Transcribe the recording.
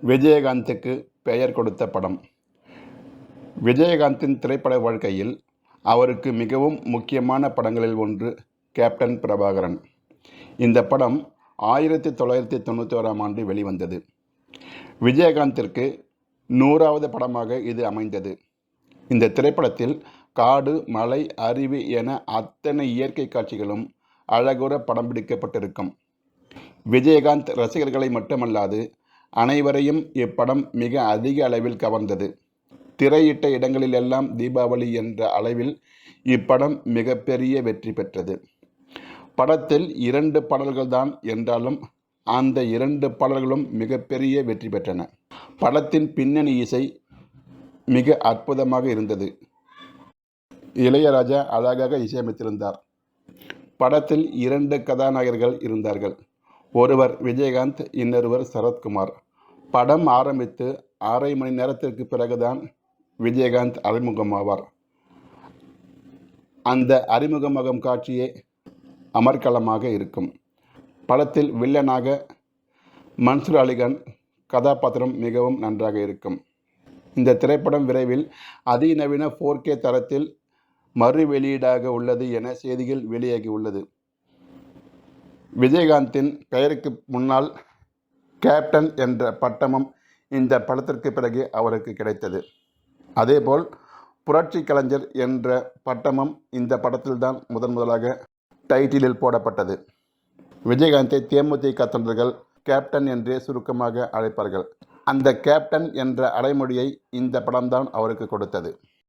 விஜயகாந்துக்கு பெயர் கொடுத்த படம். விஜயகாந்தின் திரைப்பட வாழ்க்கையில் அவருக்கு மிகவும் முக்கியமான படங்களில் ஒன்று கேப்டன் பிரபாகரன். இந்த படம் 1991ஆம் ஆண்டு வெளிவந்தது. விஜயகாந்திற்கு 100வது படமாக இது அமைந்தது. இந்த திரைப்படத்தில் காடு, மலை, அருவி என அத்தனை இயற்கை காட்சிகளும் அழகுற படம் பிடிக்கப்பட்டிருக்கும். விஜயகாந்த் ரசிகர்களை மட்டுமல்லாது அனைவரையும் இப்படம் மிக அதிக அளவில் கவர்ந்தது. திரையிட்ட இடங்களிலெல்லாம் தீபாவளி என்ற அளவில் இப்படம் மிகப்பெரிய வெற்றி பெற்றது. படத்தில் 2 பாடல்கள்தான் என்றாலும் அந்த 2 பாடல்களும் மிகப்பெரிய வெற்றி பெற்றன. படத்தின் பின்னணி இசை மிக அற்புதமாக இருந்தது. இளையராஜா அழகாக இசையமைத்திருந்தார். படத்தில் 2 கதாநாயகர்கள் இருந்தார்கள். ஒருவர் விஜயகாந்த், இன்னொருவர் சரத்குமார். படம் ஆரம்பித்து 1/2 மணி நேரத்திற்கு பிறகுதான் விஜயகாந்த் அறிமுகமாவார். அந்த அறிமுகமாகும் காட்சியே அமர்க்களமாக இருக்கும். படத்தில் வில்லனாக மன்சூர் அலிகான் கதாபாத்திரம் மிகவும் நன்றாக இருக்கும். இந்த திரைப்படம் விரைவில் அதிநவீன 4K தரத்தில் மறு வெளியீடாக உள்ளது என செய்திகள் வெளியாகி உள்ளது. விஜயகாந்தின் பெயருக்கு முன்னால் கேப்டன் என்ற பட்டமும் இந்த படத்திற்கு பிறகு அவருக்கு கிடைத்தது. அதேபோல் புரட்சி கலைஞர் என்ற பட்டமும் இந்த படத்தில்தான் முதலாக டைட்டிலில் போடப்பட்டது. விஜயகாந்தை தேமுதிக தொண்டர்கள் கேப்டன் என்றே சுருக்கமாக அழைப்பார்கள். அந்த கேப்டன் என்ற அடைமொழியை இந்த படம்தான் அவருக்கு கொடுத்தது.